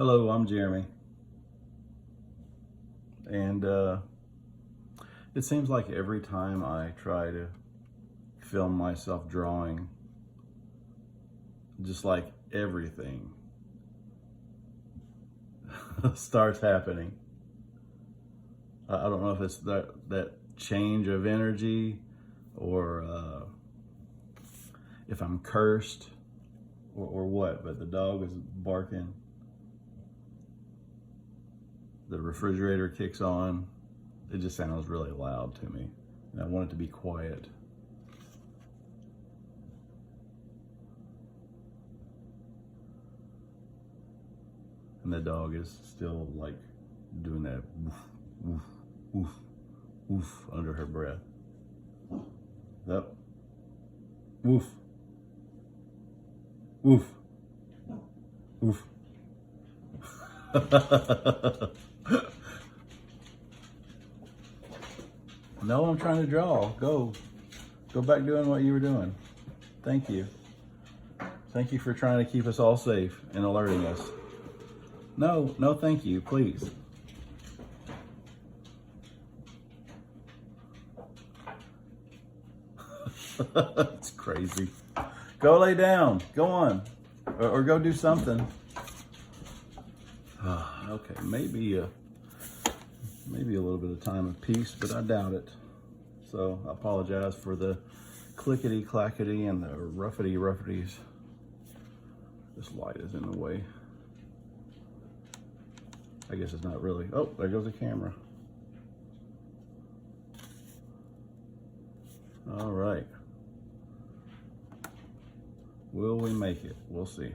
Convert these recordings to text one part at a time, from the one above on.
Hello, I'm Jeremy, and it seems like every time I try to film myself drawing, just like everything starts happening. I don't know if it's that change of energy or if I'm cursed or what, but the dog is barking. The refrigerator kicks on. It just sounds really loud to me, and I want it to be quiet. And the dog is still like doing that woof, woof, woof, woof under her breath. Yep. Woof. Woof. Woof. No, I'm trying to draw. Go back doing what you were doing. Thank you. Thank you for trying to keep us all safe and alerting us. No, thank you, please. It's crazy. Go lay down. Go on. Or go do something. Okay, maybe a little bit of time of peace, but I doubt it. So I apologize for the clickety clackety and the ruffety ruffities. This light is in the way. I guess it's not really. Oh, there goes the camera. All right. Will we make it? We'll see.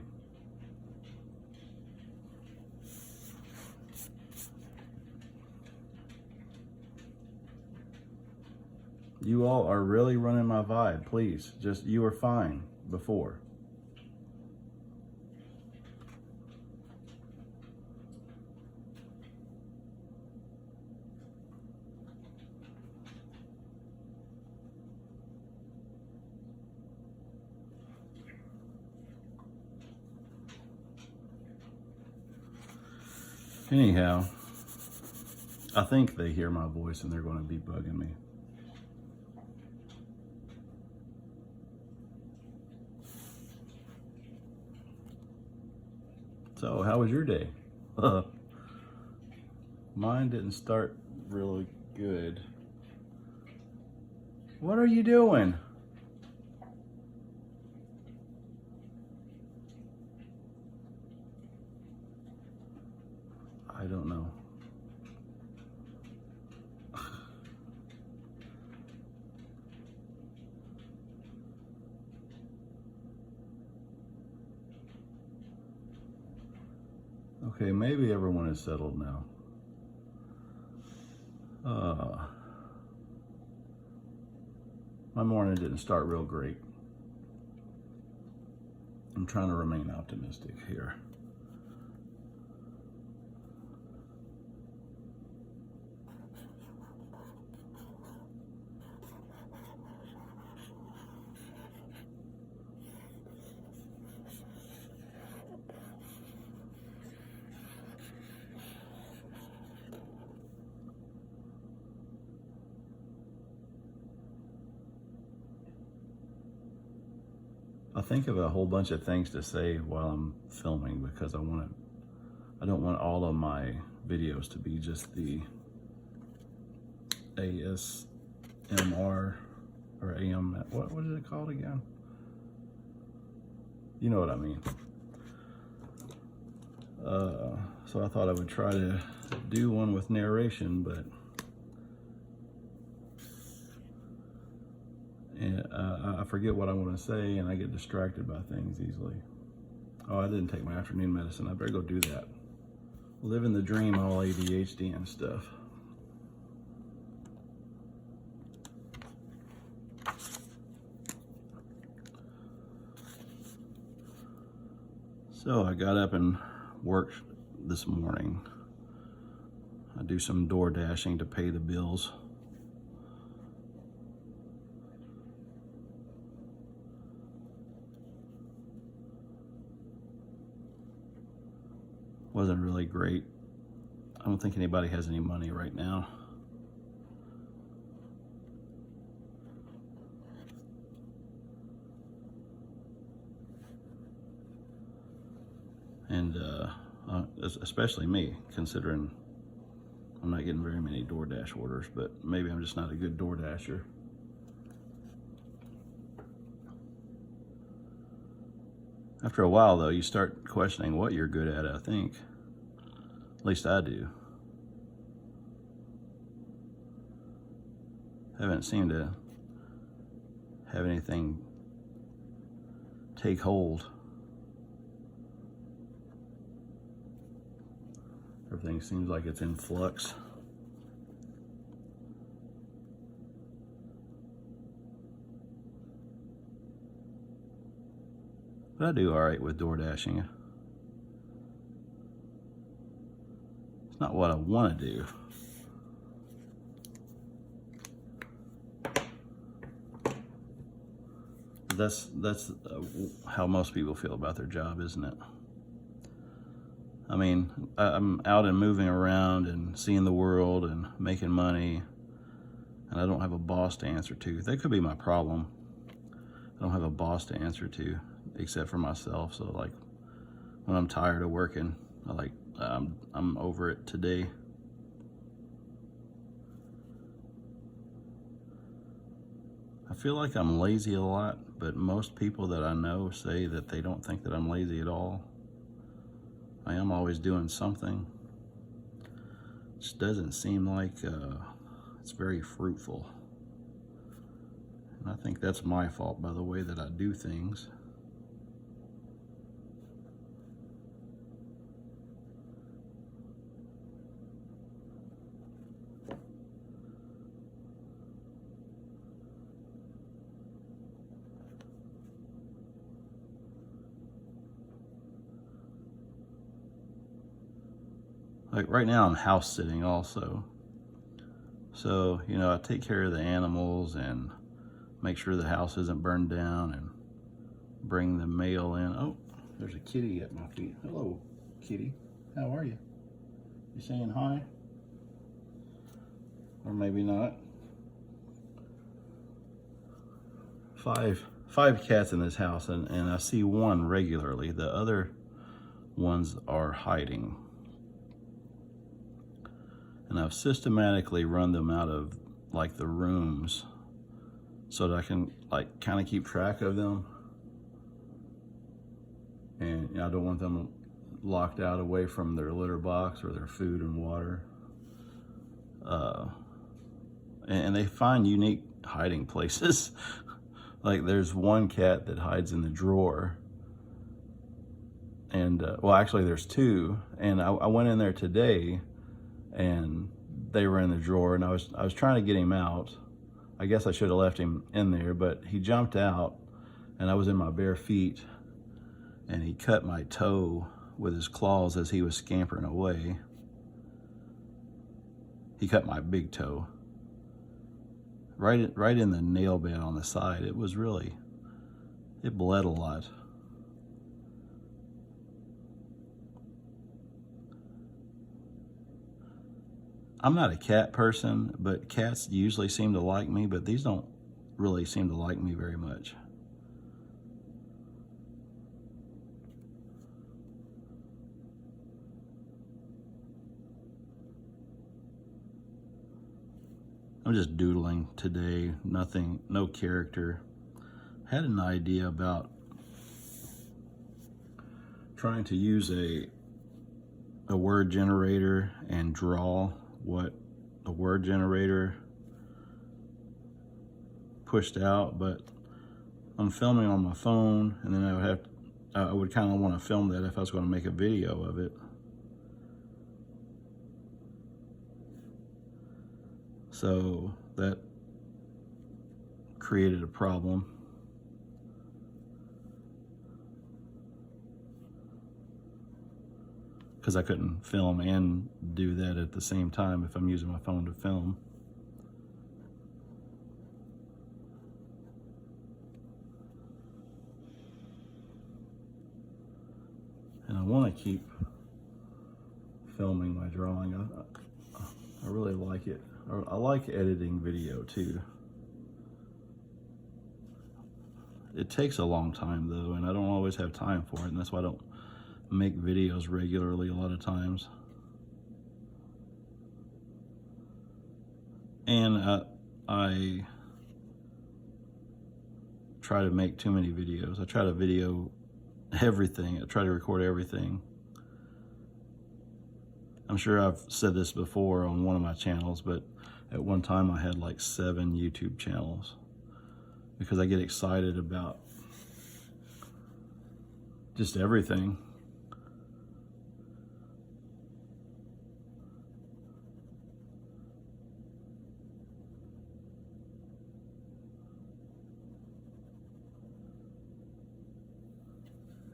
You all are really running my vibe. Please, just, you were fine before. Anyhow, I think they hear my voice and they're going to be bugging me. So, how was your day? Mine didn't start really good. What are you doing? I don't know. Okay, maybe everyone is settled now. My morning didn't start real great. I'm trying to remain optimistic here. I think of a whole bunch of things to say while I'm filming because I don't want all of my videos to be just the ASMR or AM, what is it called again? You know what I mean. So I thought I would try to do one with narration, but I forget what I want to say and I get distracted by things easily. Oh, I didn't take my afternoon medicine. I better go do that. Living the dream, all ADHD and stuff. So I got up and worked this morning. I do some door dashing to pay the bills. wasn't really great. I don't think anybody has any money right now. And especially me, considering I'm not getting very many DoorDash orders, but maybe I'm just not a good DoorDasher. After a while, though, you start questioning what you're good at, I think. At least I do. Haven't seemed to have anything take hold. Everything seems like it's in flux. But I do all right with door dashing. It's not what I want to do. That's how most people feel about their job, isn't it? I mean, I'm out and moving around and seeing the world and making money, and I don't have a boss to answer to. That could be my problem. I don't have a boss to answer to except for myself. So like when I'm tired of working, I'm over it today. I feel like I'm lazy a lot, but most people that I know say that they don't think that I'm lazy at all. I am always doing something. It just doesn't seem like it's very fruitful. And I think that's my fault by the way that I do things. Like right now I'm house sitting also. So, you know, I take care of the animals and make sure the house isn't burned down and bring the mail in. Oh, there's a kitty at my feet. Hello, kitty. How are you? You saying hi? Or maybe not. Five cats in this house, and I see one regularly. The other ones are hiding. And I've systematically run them out of like the rooms so that I can like kind of keep track of them. And you know, I don't want them locked out away from their litter box or their food and water. And they find unique hiding places. Like there's one cat that hides in the drawer. And well, actually there's two. And I went in there today and they were in the drawer, and I was trying to get him out. I guess I should have left him in there, but he jumped out and I was in my bare feet and he cut my toe with his claws as he was scampering away. He cut my big toe right in the nail bed on the side. It bled a lot. I'm not a cat person, but cats usually seem to like me, but these don't really seem to like me very much. I'm just doodling today, nothing, no character. Had an idea about trying to use a word generator and draw what the word generator pushed out, but I'm filming on my phone, and then I would kind of want to film that if I was going to make a video of it. So that created a problem. Because I couldn't film and do that at the same time if I'm using my phone to film. And I want to keep filming my drawing. I really like it. I like editing video too. It takes a long time though, and I don't always have time for it, and that's why I don't make videos regularly a lot of times. And I try to make too many videos. I try to video everything. I try to record everything. I'm sure I've said this before on one of my channels, but at one time I had like 7 YouTube channels because I get excited about just everything.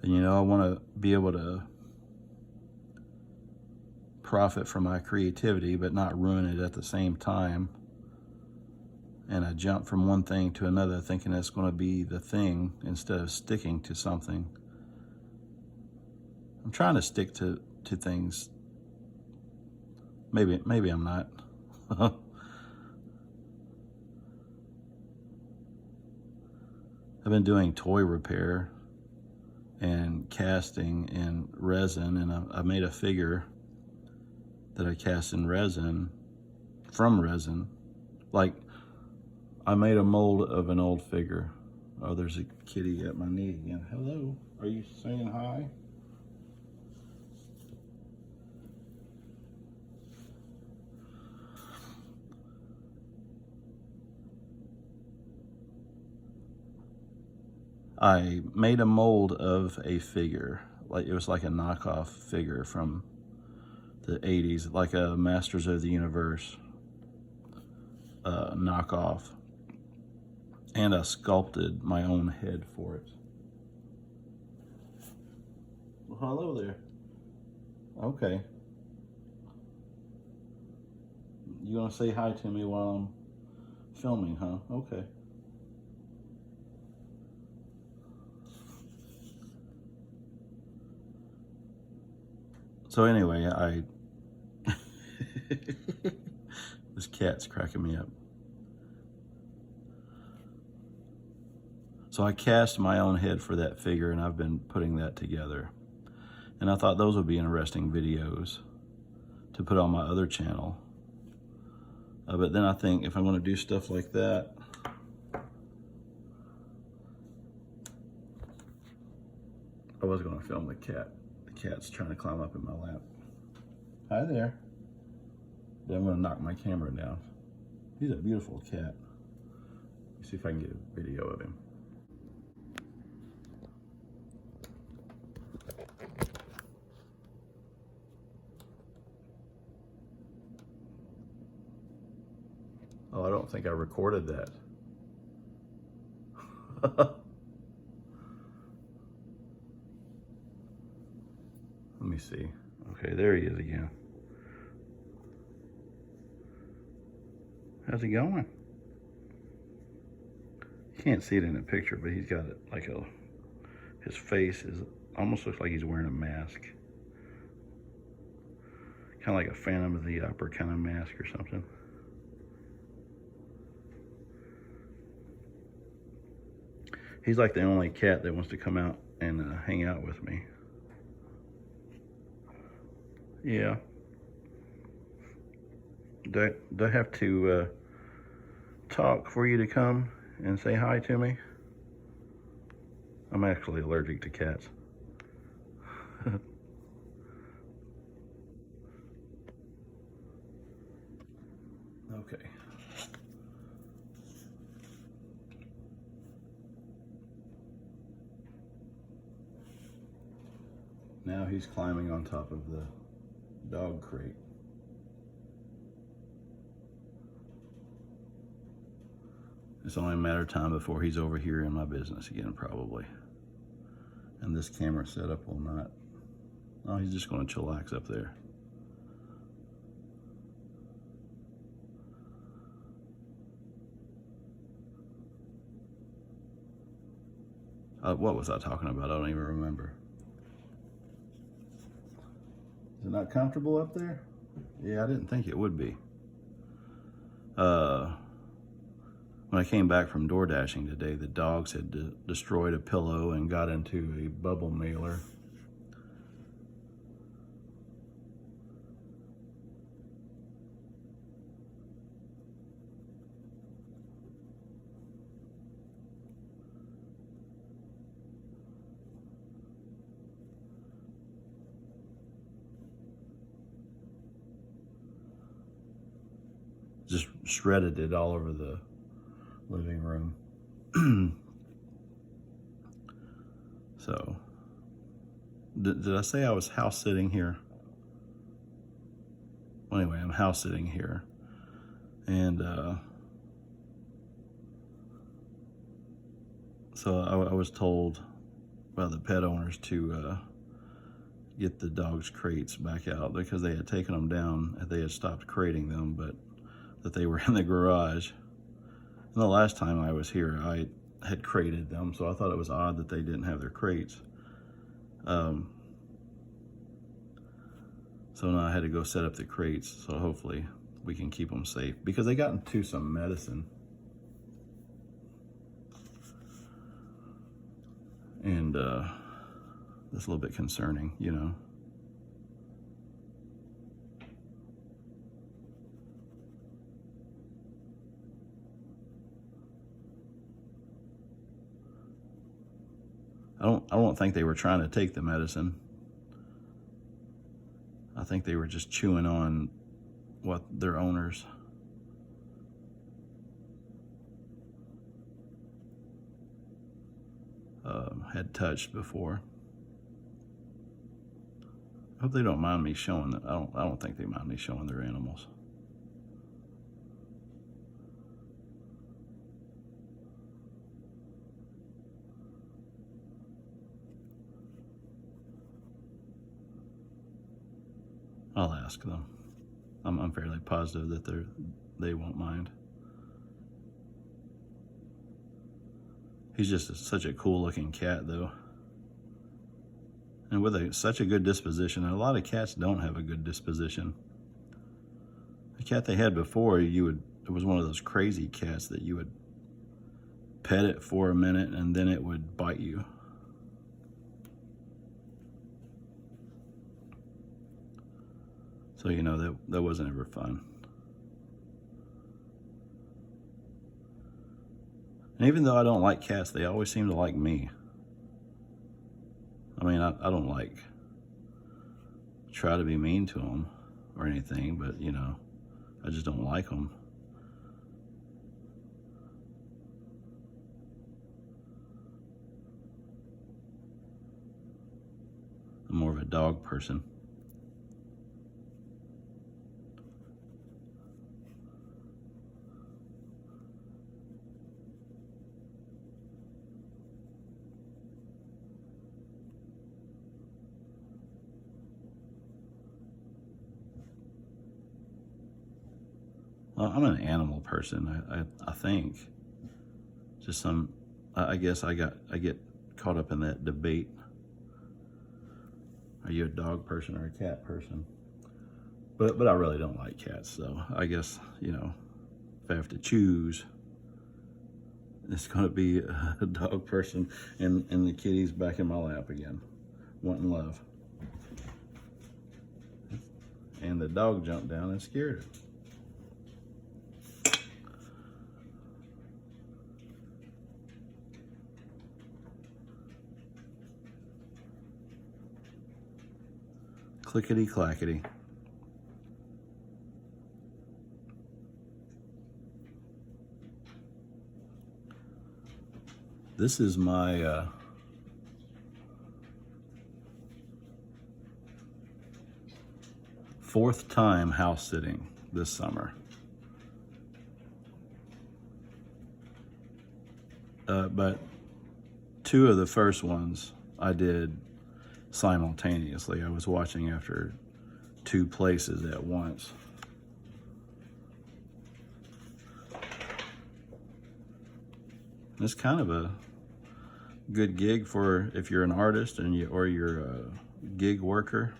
And you know, I want to be able to profit from my creativity, but not ruin it at the same time. And I jump from one thing to another thinking that's going to be the thing instead of sticking to something. I'm trying to stick to things. Maybe I'm not. I've been doing toy repair and casting in resin, and I made a figure that I cast in resin, from resin. Like, I made a mold of an old figure. Oh, there's a kitty at my knee again. Hello, are you saying hi? I made a mold of a figure. Like, it was like a knockoff figure from the 80s, like a Masters of the Universe knockoff. And I sculpted my own head for it. Well, hello there. Okay. You gonna say hi to me while I'm filming, huh? Okay. So anyway, this cat's cracking me up. So I cast my own head for that figure, and I've been putting that together. And I thought those would be interesting videos to put on my other channel. But then I think if I'm going to do stuff like that, I was going to film the cat. The cat's trying to climb up in my lap. Hi there. Then I'm going to knock my camera down. He's a beautiful cat. Let's see if I can get a video of him. Oh, I don't think I recorded that. Let me see. Okay, there he is again. How's it going? You can't see it in the picture, but he's got it like his face is almost looks like he's wearing a mask. Kind of like a Phantom of the Opera kind of mask or something. He's like the only cat that wants to come out and hang out with me. Yeah. Do I have to talk for you to come and say hi to me? I'm actually allergic to cats. Okay. Now he's climbing on top of the dog crate. It's only a matter of time before he's over here in my business again, probably. And this camera setup will not. Oh, he's just going to chillax up there. What was I talking about? I don't even remember. Is it not comfortable up there? Yeah, I didn't think it would be. When I came back from door dashing today, the dogs had destroyed a pillow and got into a bubble mailer. Just shredded it all over the living room. So, did I say I was house sitting here? Well, anyway, I'm house sitting here, and so I was told by the pet owners to get the dogs' crates back out because they had taken them down and they had stopped crating them, but that they were in the garage. And the last time I was here, I had crated them, so I thought it was odd that they didn't have their crates. So now I had to go set up the crates, so hopefully we can keep them safe because they got into some medicine. And that's a little bit concerning, you know. I don't think they were trying to take the medicine. I think they were just chewing on what their owners had touched before. I hope they don't mind me showing that. I don't think they mind me showing their animals. I'll ask them. I'm fairly positive that they won't mind. He's just such a cool looking cat though. And with such a good disposition. And a lot of cats don't have a good disposition. The cat they had before, it was one of those crazy cats that you would pet it for a minute and then it would bite you. So, you know, that wasn't ever fun. And even though I don't like cats, they always seem to like me. I mean, I don't try to be mean to them or anything, but, you know, I just don't like them. I'm more of a dog person. I'm an animal person. I think just I guess I get caught up in that debate. Are you a dog person or a cat person? But I really don't like cats, so I guess, you know, if I have to choose, it's going to be a dog person and the kitty's back in my lap again, wanting love. And the dog jumped down and scared her. Clickety clackety. This is my fourth time house sitting this summer. But two of the first ones I did simultaneously. I was watching after two places at once. It's kind of a good gig for if you're an artist and you're a gig worker.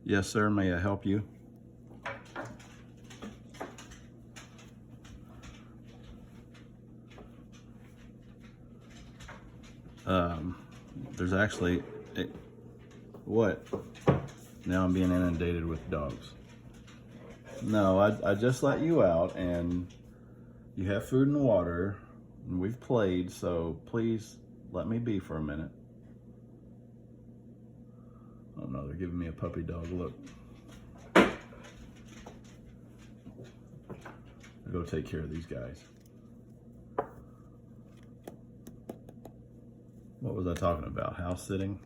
Yes, sir, may I help you? There's actually, what? Now I'm being inundated with dogs. No, I just let you out and you have food and water and we've played, so please let me be for a minute. Oh no, they're giving me a puppy dog look. I'll go take care of these guys. What was I talking about? House sitting?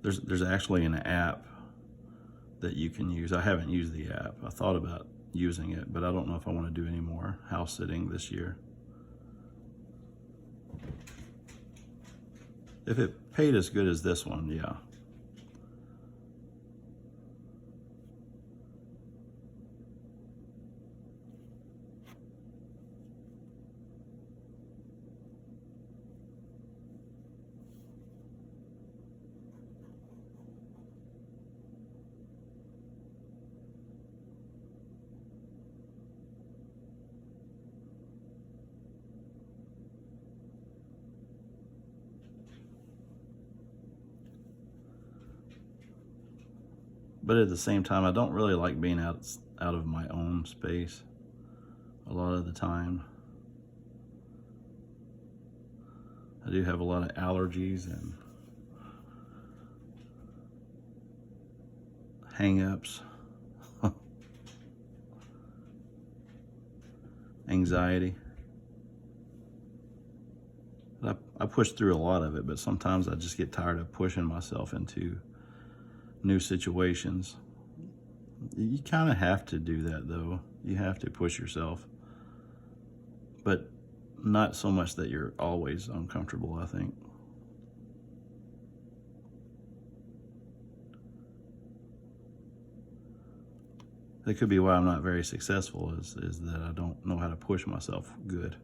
There's actually an app that you can use. I haven't used the app. I thought about using it, but I don't know if I want to do any more house sitting this year. If it paid as good as this one, yeah. But at the same time, I don't really like being out of my own space a lot of the time. I do have a lot of allergies and hang-ups, anxiety. I push through a lot of it, but sometimes I just get tired of pushing myself into new situations. You kind of have to do that though. You have to push yourself, but not so much that you're always uncomfortable, I think. That could be why I'm not very successful, is that I don't know how to push myself good.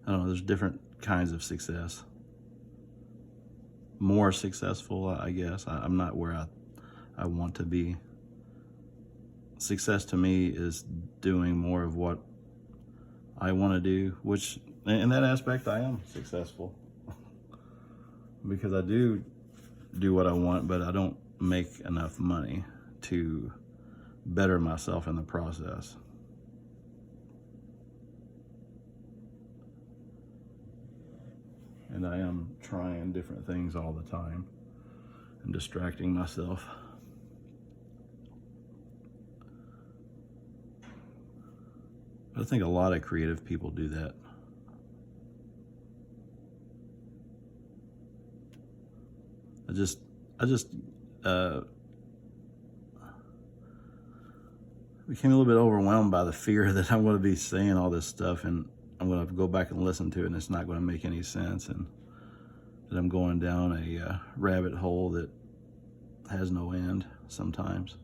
I don't know, there's different kinds of success. More successful, I guess. I'm not where I want to be. Success to me is doing more of what I want to do, which in that aspect I am successful. Because I do what I want, but I don't make enough money to better myself in the process. And I am trying different things all the time and distracting myself. I think a lot of creative people do that. I just became a little bit overwhelmed by the fear that I'm going to be saying all this stuff and I'm going to go back and listen to it and it's not going to make any sense, and that I'm going down a rabbit hole that has no end sometimes.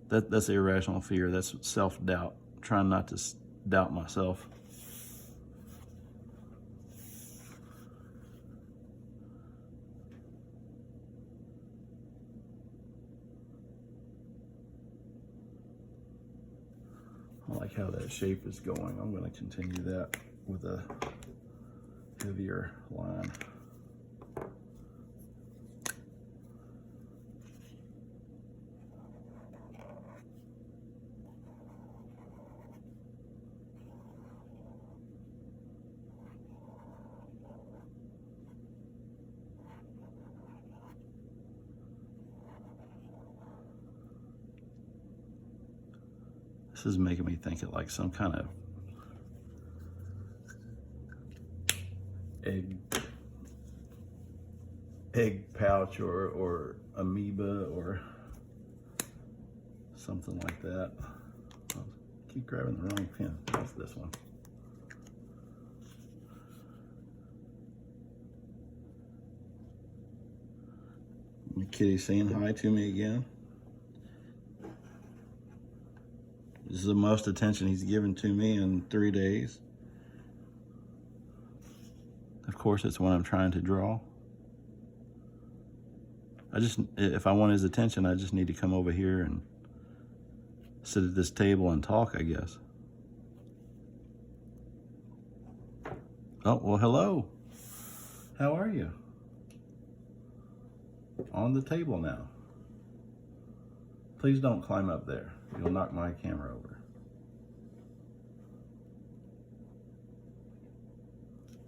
That's irrational fear. That's self-doubt, trying not to doubt myself. I like how that shape is going. I'm going to continue that with a heavier line. This is making me think of like some kind of egg pouch or amoeba or something like that. I'll keep grabbing the wrong pin. That's this one. My kitty's saying hi to me again. This is the most attention he's given to me in 3 days. Of course, it's when I'm trying to draw. If I want his attention, I just need to come over here and sit at this table and talk, I guess. Oh, well, hello. How are you? On the table now. Please don't climb up there. You'll knock my camera over.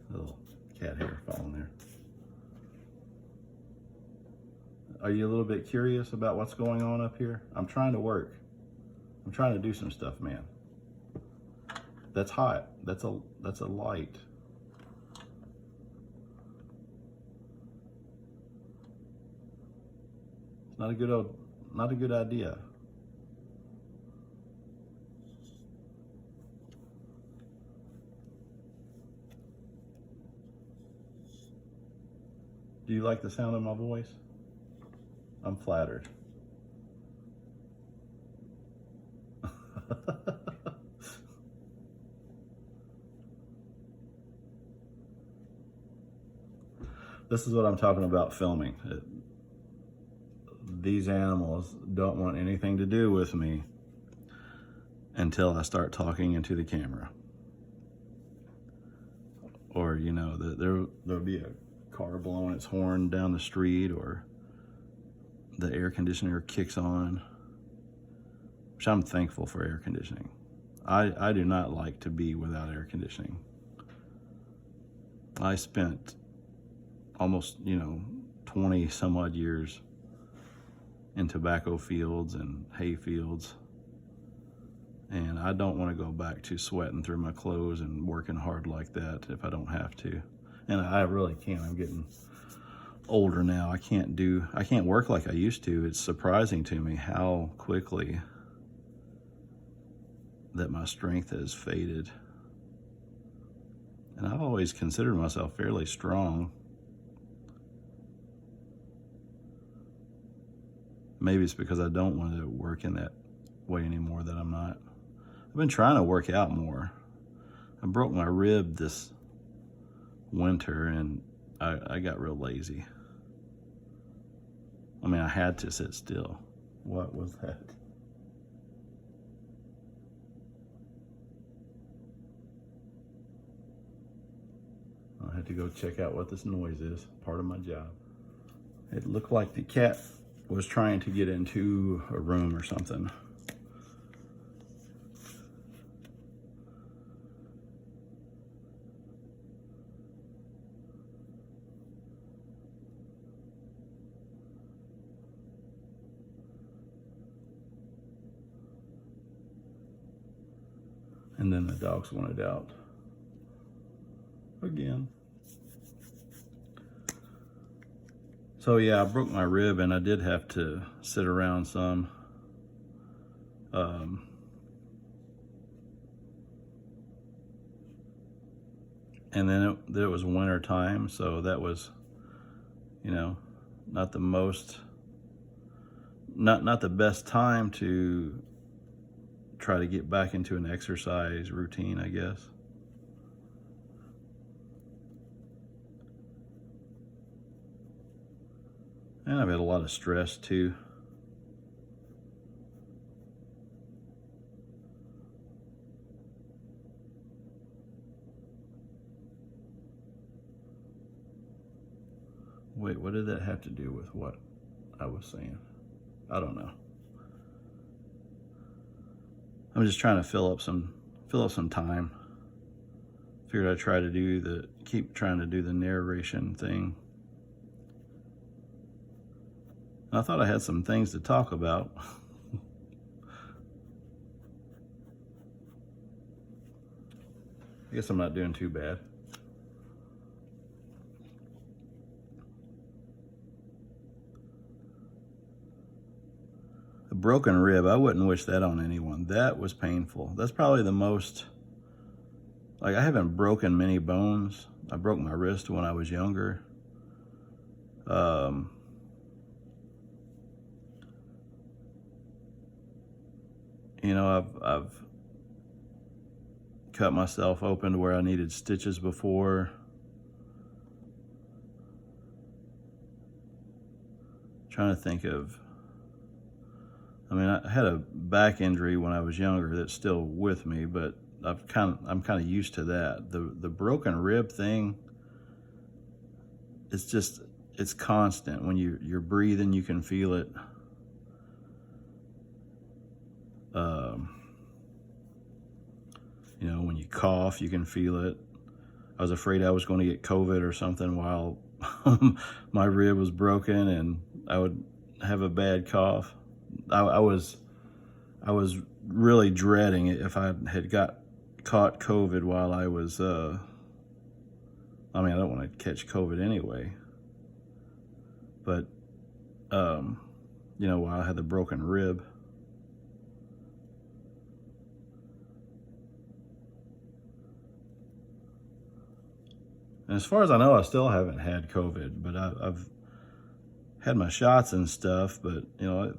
Little cat hair falling there. Are you a little bit curious about what's going on up here? I'm trying to work. I'm trying to do some stuff, man. That's hot. That's a light. It's not a good idea. Do you like the sound of my voice? I'm flattered. This is what I'm talking about filming. These animals don't want anything to do with me until I start talking into the camera. Or, you know, there'll be a car blowing its horn down the street, or the air conditioner kicks on, which I'm thankful for air conditioning. I do not like to be without air conditioning. I spent almost, 20 some odd years in tobacco fields and hay fields. And I don't want to go back to sweating through my clothes and working hard like that if I don't have to. And I really can't. I'm getting older now. I can't work like I used to. It's surprising to me how quickly that my strength has faded. And I've always considered myself fairly strong. Maybe it's because I don't want to work in that way anymore that I'm not. I've been trying to work out more. I broke my rib this winter and I got real lazy. I mean, I had to sit still. What was that? I had to go check out what this noise is, part of my job. It looked like the cat was trying to get into a room or something. And then the dogs wanted out again. So yeah, I broke my rib and I did have to sit around some. And then it was winter time, so that was, not the most, not the best time to try to get back into an exercise routine, I guess. And I've had a lot of stress too. Wait, what did that have to do with what I was saying? I don't know. I'm just trying to fill up some time. Figured I'd try to keep trying to do the narration thing. I thought I had some things to talk about. I guess I'm not doing too bad. A broken rib, I wouldn't wish that on anyone. That was painful. That's probably the most, I haven't broken many bones. I broke my wrist when I was younger. I've cut myself open to where I needed stitches before. trying to think of, I mean, I had a back injury when I was younger that's still with me, but I'm kind of used to that. The broken rib thing, it's constant. When you're breathing, you can feel it. You know, when you cough, you can feel it. I was afraid I was going to get COVID or something while my rib was broken and I would have a bad cough. I was really dreading it if I had caught COVID while I was, I mean, I don't want to catch COVID anyway, but, you know, while I had the broken rib. And as far as I know, I still haven't had COVID, but I've had my shots and stuff, but, you know,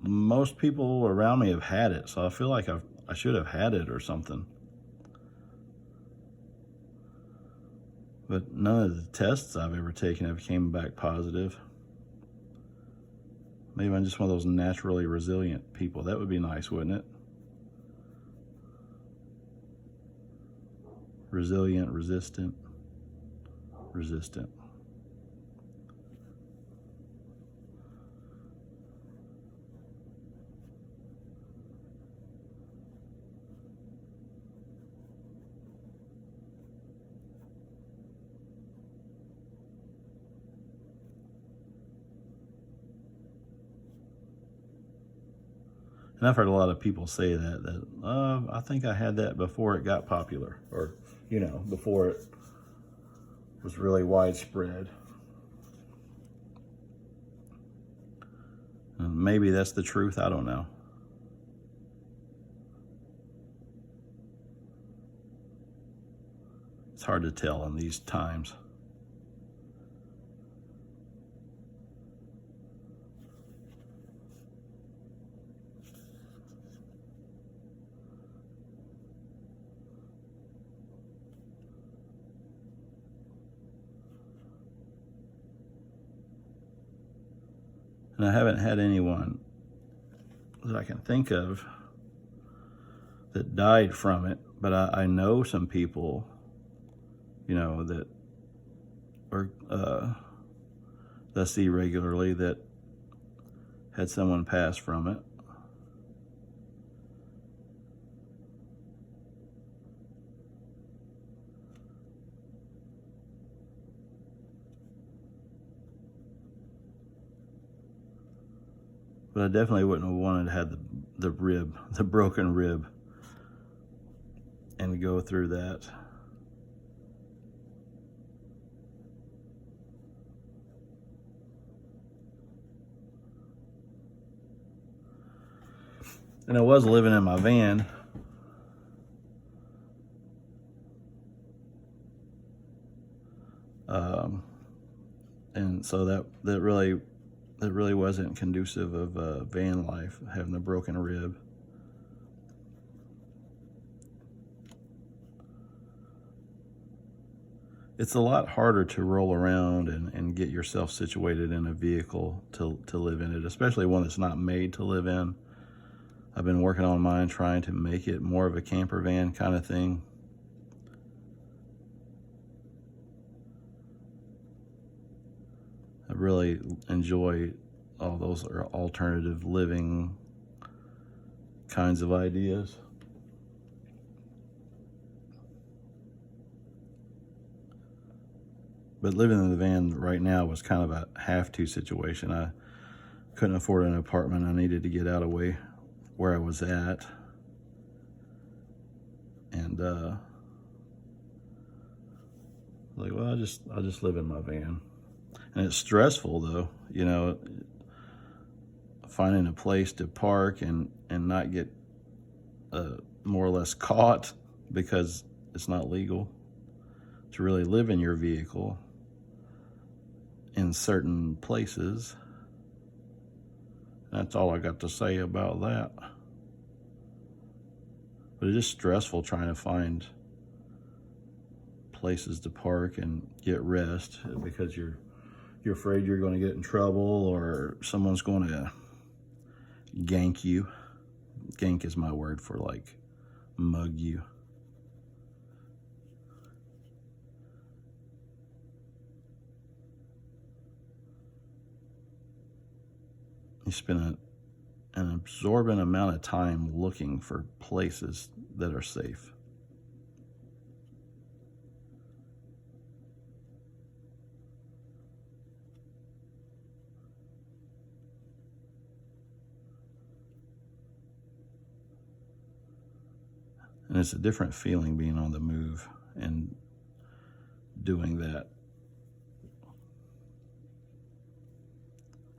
most people around me have had it, so I feel like I should have had it or something. But none of the tests I've ever taken have came back positive. Maybe I'm just one of those naturally resilient people. That would be nice, wouldn't it? Resilient, resistant. And I've heard a lot of people say that I think I had that before it got popular, or, you know, before it was really widespread. And maybe that's the truth, I don't know. It's hard to tell in these times. And I haven't had anyone that I can think of that died from it, but I know some people, you know, that are that I see regularly that had someone pass from it. But I definitely wouldn't have wanted to have the broken rib, and go through that. And I was living in my van. And so that really wasn't conducive of van life, having a broken rib. It's a lot harder to roll around and get yourself situated in a vehicle to live in it, especially one that's not made to live in. I've been working on mine, trying to make it more of a camper van kind of thing. I really enjoy all those alternative living kinds of ideas. But living in the van right now was kind of a have-to situation. I couldn't afford an apartment. I needed to get out of where I was at. And like, well, I'll just live in my van. And it's stressful though, you know, finding a place to park and not get more or less caught because it's not legal to really live in your vehicle in certain places. That's all I got to say about that. But it is stressful trying to find places to park and get rest because you're you're afraid you're going to get in trouble or someone's going to gank you. Gank is my word for like mug you. You spend an absorbent amount of time looking for places that are safe. And it's a different feeling being on the move and doing that,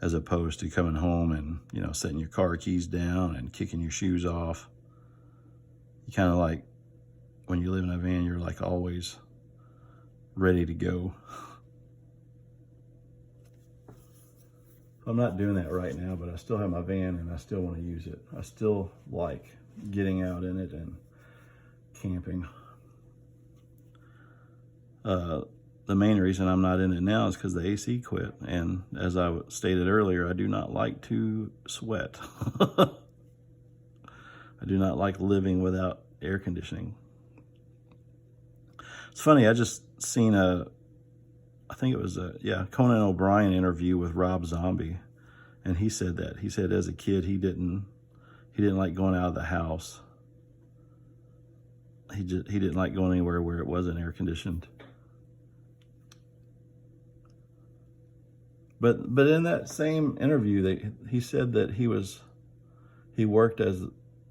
as opposed to coming home and, you know, setting your car keys down and kicking your shoes off. You kind of like, when you live in a van, you're like always ready to go. I'm not doing that right now, but I still have my van and I still want to use it. I still like getting out in it and camping. The main reason I'm not in it now is because the AC quit. And as I stated earlier, I do not like to sweat. I do not like living without air conditioning. It's funny, I just seen I think it was Conan O'Brien interview with Rob Zombie. And he said that. He said as a kid, he didn't like going out of the house. He didn't like going anywhere where it wasn't air conditioned. But in that same interview, he said that he worked at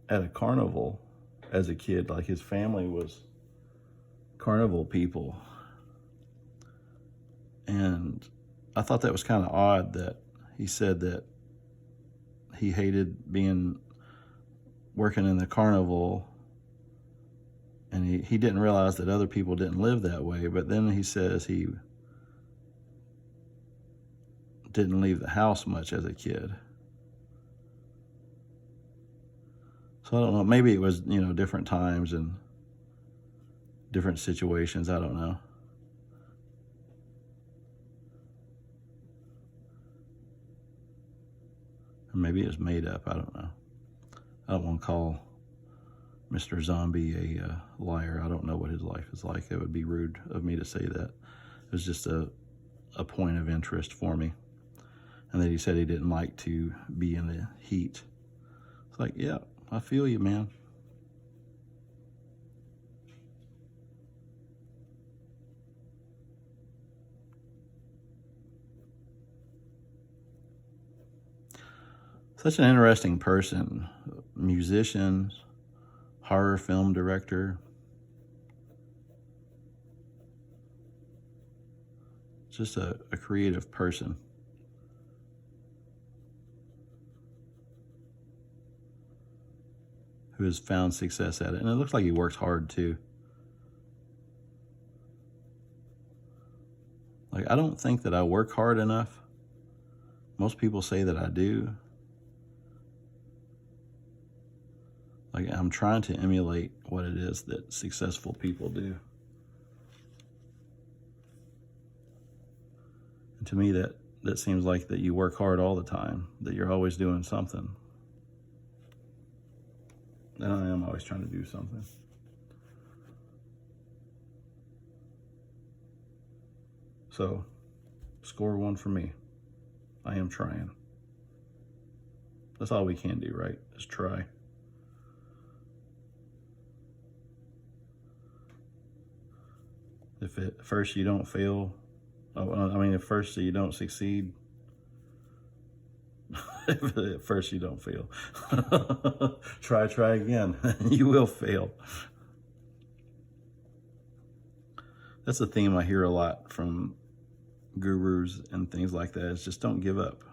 a carnival as a kid. Like his family was carnival people. And I thought that was kind of odd that he said that he hated working in the carnival, and he didn't realize that other people didn't live that way. But then he says he didn't leave the house much as a kid. So I don't know, maybe it was, you know, different times and different situations, I don't know. Or maybe it was made up, I don't know. I don't want to call Mr. Zombie a liar. I don't know what his life is like. It would be rude of me to say that. It was just a point of interest for me. And that he said he didn't like to be in the heat. It's like, yeah, I feel you, man. Such an interesting person. Musician, horror film director. Just a creative person. Who has found success at it. And it looks like he works hard too. Like, I don't think that I work hard enough. Most people say that I do. Like, I'm trying to emulate what it is that successful people do. And to me, that seems like that you work hard all the time, that you're always doing something. And I am always trying to do something. So, score one for me. I am trying. That's all we can do, right? Is try. If at first you don't fail, if first you don't succeed, if at first you don't fail, try again. You will fail. That's a theme I hear a lot from gurus and things like that, is just don't give up.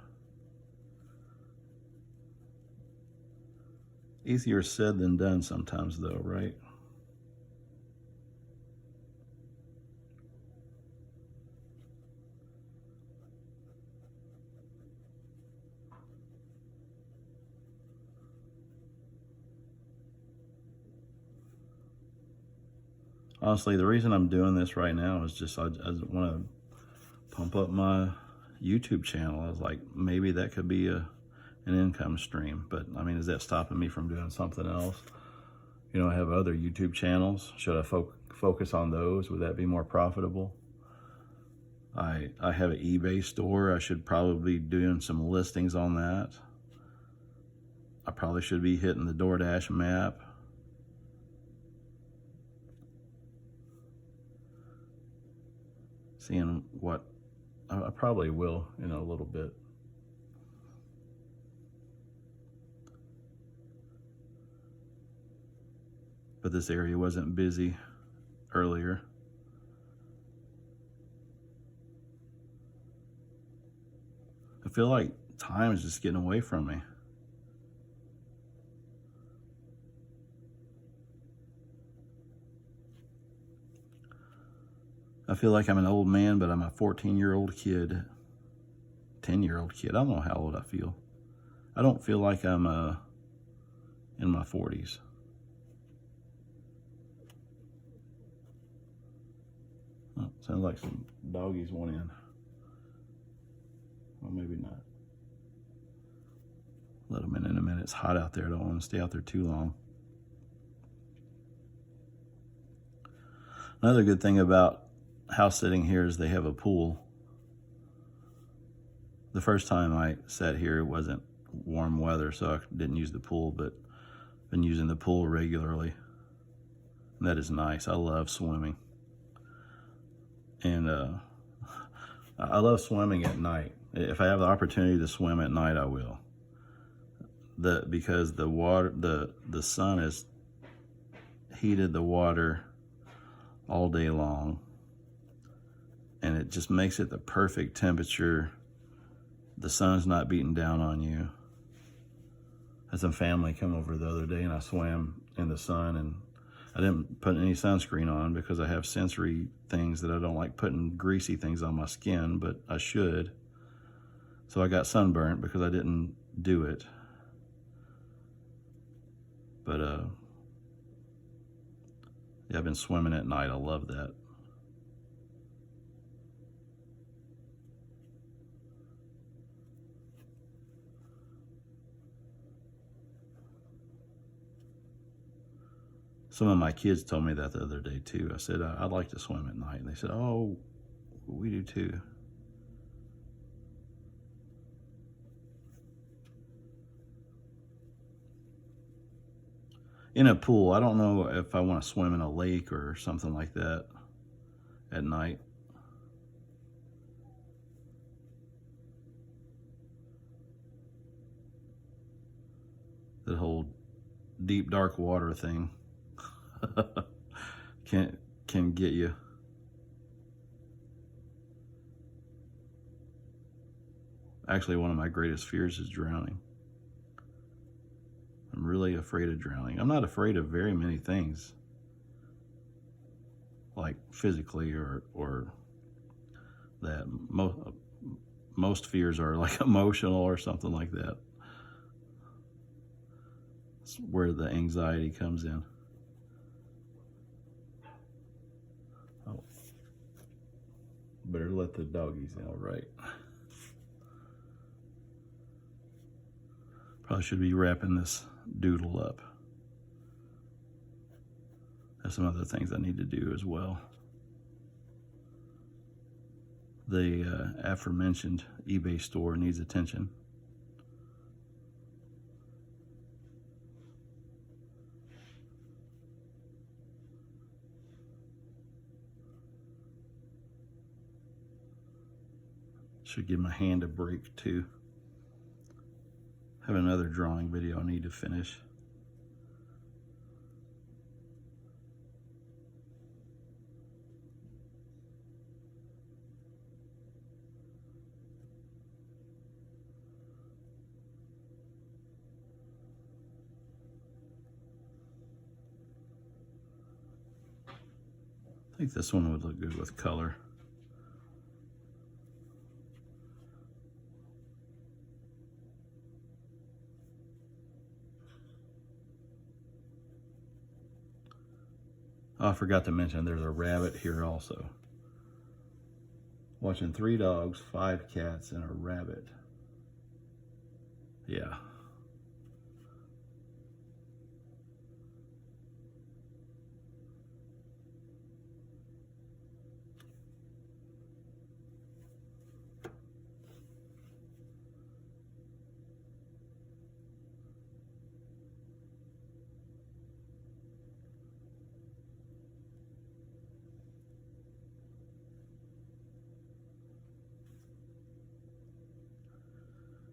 Easier said than done sometimes though, right? Honestly, the reason I'm doing this right now is just I want to pump up my YouTube channel. I was like, maybe that could be an income stream. But I mean, is that stopping me from doing something else? You know, I have other YouTube channels. Should I focus on those? Would that be more profitable? I have an eBay store. I should probably be doing some listings on that. I probably should be hitting the DoorDash map. Seeing what I probably will in a little bit. But this area wasn't busy earlier. I feel like time is just getting away from me. I feel like I'm an old man, but I'm a 14-year-old kid, 10-year-old kid. I don't know how old I feel. I don't feel like I'm in my 40s. Oh, sounds like some doggies went in. Well, maybe not. Let them in a minute. It's hot out there. I don't want to stay out there too long. Another good thing about house sitting here is they have a pool. The first time I sat here, it wasn't warm weather, so I didn't use the pool, but I've been using the pool regularly. And that is nice. I love swimming. And I love swimming at night. If I have the opportunity to swim at night, I will. Because the water, the sun has heated the water all day long, and it just makes it the perfect temperature. The sun's not beating down on you. I had some family come over the other day, and I swam in the sun, and I didn't put any sunscreen on because I have sensory things that I don't like putting greasy things on my skin, but I should. So I got sunburnt because I didn't do it. But yeah, I've been swimming at night. I love that. Some of my kids told me that the other day too. I said, I'd like to swim at night. And they said, oh, we do too. In a pool, I don't know if I want to swim in a lake or something like that at night. That whole deep, dark water thing can get you. Actually, one of my greatest fears is drowning. I'm really afraid of drowning. I'm not afraid of very many things, like physically or that. Most fears are like emotional or something like that. It's where the anxiety comes in. Oh, better let the doggies in, all right. Probably should be wrapping this Doodle up. There's some other things I need to do as well. The aforementioned eBay store needs attention. Should give my hand a break too. Have another drawing video I need to finish. I think this one would look good with color. Oh, I forgot to mention there's a rabbit here also. Watching 3 dogs, 5 cats, and a rabbit. Yeah.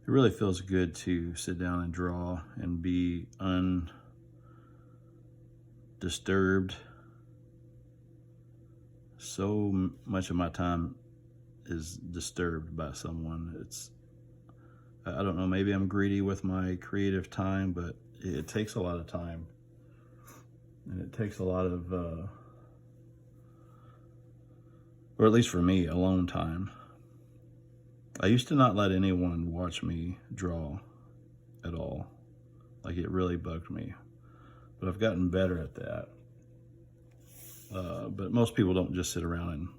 It really feels good to sit down and draw and be undisturbed. So much of my time is disturbed by someone. I don't know, maybe I'm greedy with my creative time, but it takes a lot of time. And it takes a lot of, or at least for me, alone time. I used to not let anyone watch me draw at all. Like, it really bugged me. But I've gotten better at that. But most people don't just sit around and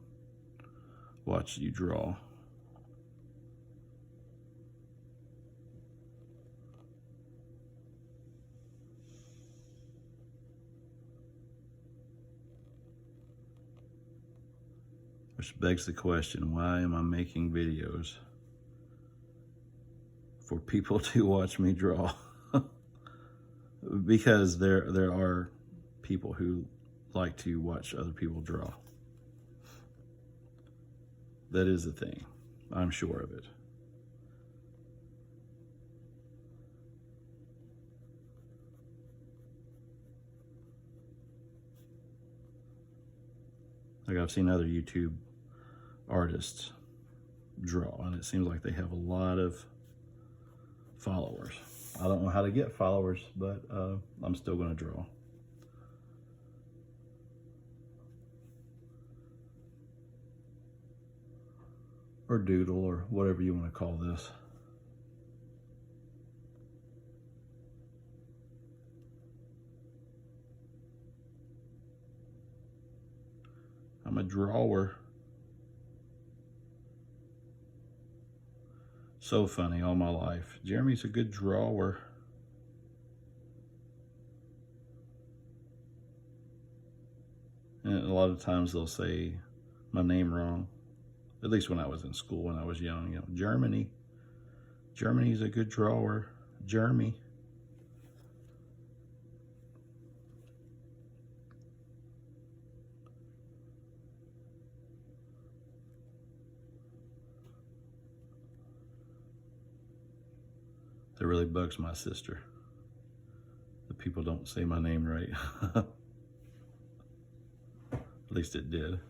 watch you draw. Which begs the question, why am I making videos for people to watch me draw? Because there are people who like to watch other people draw. That is the thing. I'm sure of it. Like, I've seen other YouTube artists draw, and it seems like they have a lot of followers. I don't know how to get followers, but I'm still going to draw. Or doodle, or whatever you want to call this. I'm a drawer. So funny all my life. Jeremy's a good drawer. And a lot of times they'll say my name wrong. At least when I was in school, when I was young, you know, Germany's a good drawer. Jeremy. That really bugs my sister. The people don't say my name right. At least it did.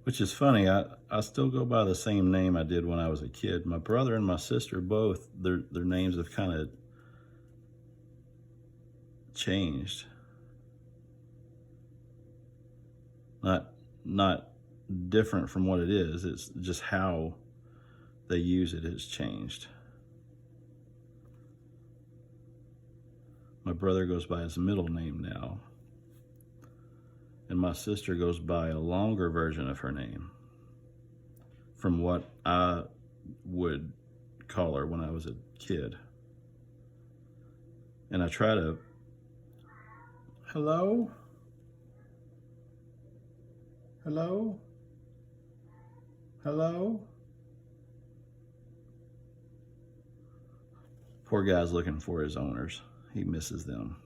Which is funny, I still go by the same name I did when I was a kid. My brother and my sister both, their names have kind of changed. Not different from what it is, it's just how they use it has changed. My brother goes by his middle name now. And my sister goes by a longer version of her name from what I would call her when I was a kid. And I try to, hello? Hello? Hello? Poor guy's looking for his owners. He misses them.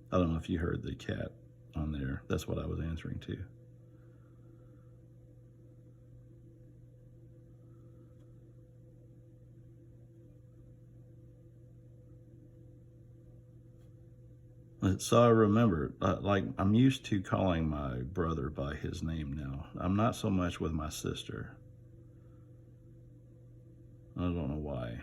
I don't know if you heard the cat on there. That's what I was answering to. So I remember, like, I'm used to calling my brother by his name now. I'm not so much with my sister. I don't know why.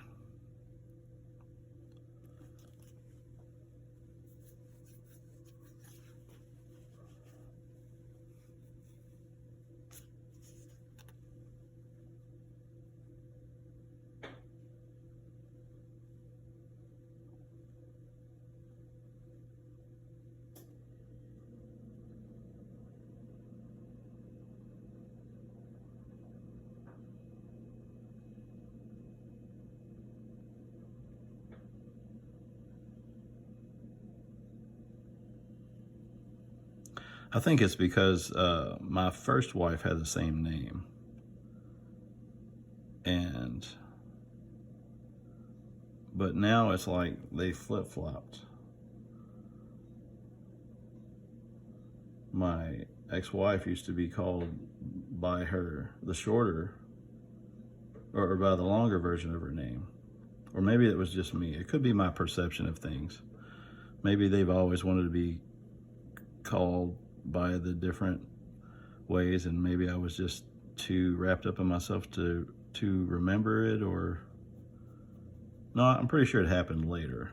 I think it's because my first wife had the same name. But now it's like they flip-flopped. My ex-wife used to be called by the shorter, or by the longer version of her name. Or maybe it was just me. It could be my perception of things. Maybe they've always wanted to be called by the different ways, and maybe I was just too wrapped up in myself to remember it, or... No, I'm pretty sure it happened later.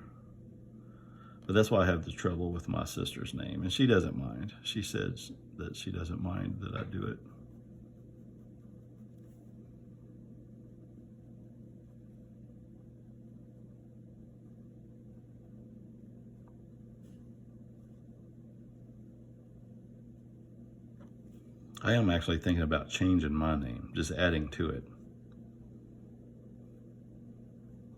But that's why I have the trouble with my sister's name. And she doesn't mind. She says that she doesn't mind that I do it. I am actually thinking about changing my name, just adding to it.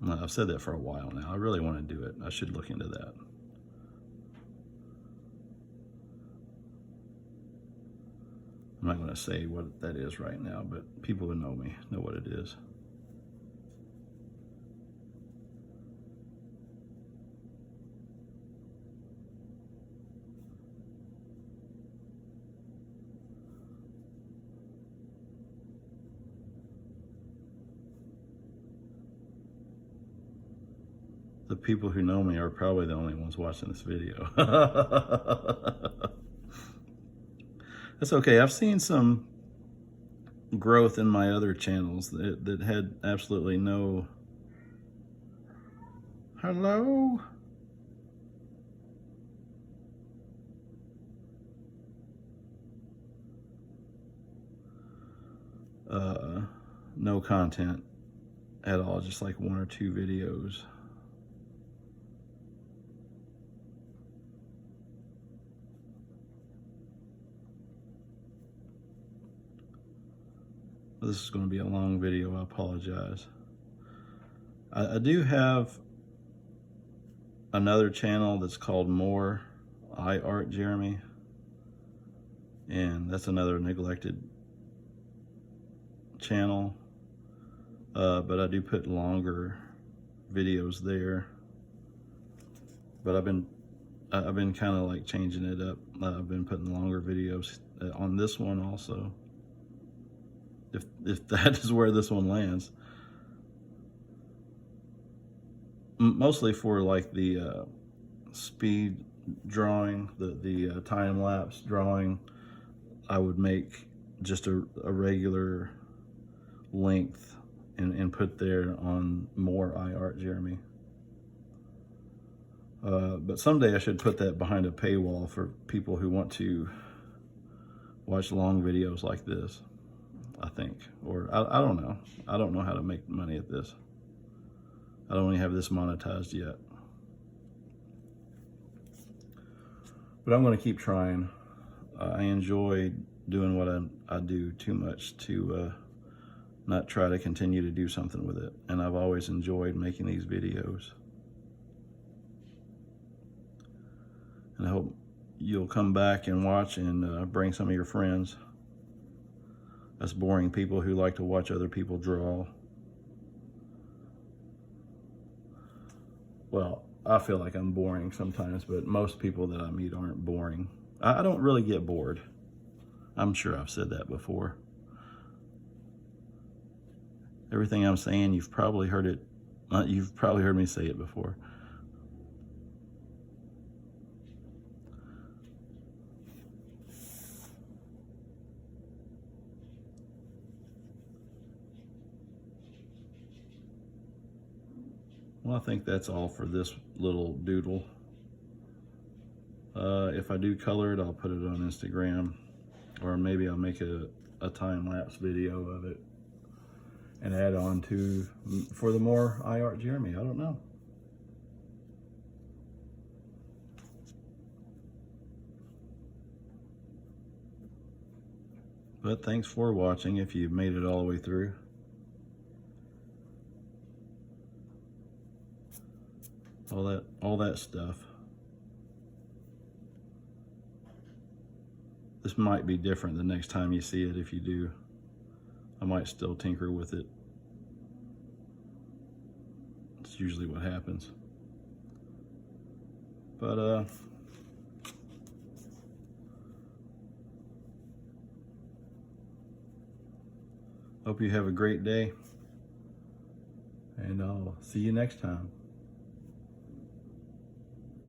I've said that for a while now. I really want to do it. I should look into that. I'm not going to say what that is right now, but people who know me know what it is. The people who know me are probably the only ones watching this video. That's okay. I've seen some growth in my other channels that had absolutely no... Hello? No content at all, just like 1 or 2 videos. This is going to be a long video. I apologize. I do have another channel that's called More I Art Jeremy, and that's another neglected channel, but I do put longer videos there. But I've been kind of like changing it up. I've been putting longer videos on this one also, if that is where this one lands. Mostly for like the speed drawing, the time-lapse drawing. I would make just a regular length and put there on More I Art Jeremy. But someday I should put that behind a paywall for people who want to watch long videos like this, I think. Or I don't know. I don't know how to make money at this. I don't even have this monetized yet. But I'm going to keep trying. I enjoy doing what I do too much to not try to continue to do something with it. And I've always enjoyed making these videos. And I hope you'll come back and watch and bring some of your friends. Us boring people who like to watch other people draw. Well, I feel like I'm boring sometimes, but most people that I meet aren't boring. I don't really get bored. I'm sure I've said that before. Everything I'm saying, you've probably heard it. You've probably heard me say it before. Well, I think that's all for this little doodle. If I do color it, I'll put it on Instagram, or maybe I'll make a time-lapse video of it and add on to for the More I Art Jeremy. I don't know. But thanks for watching if you've made it all the way through. All that stuff. This might be different the next time you see it. If you do, I might still tinker with it. It's usually what happens. But hope you have a great day, and I'll see you next time.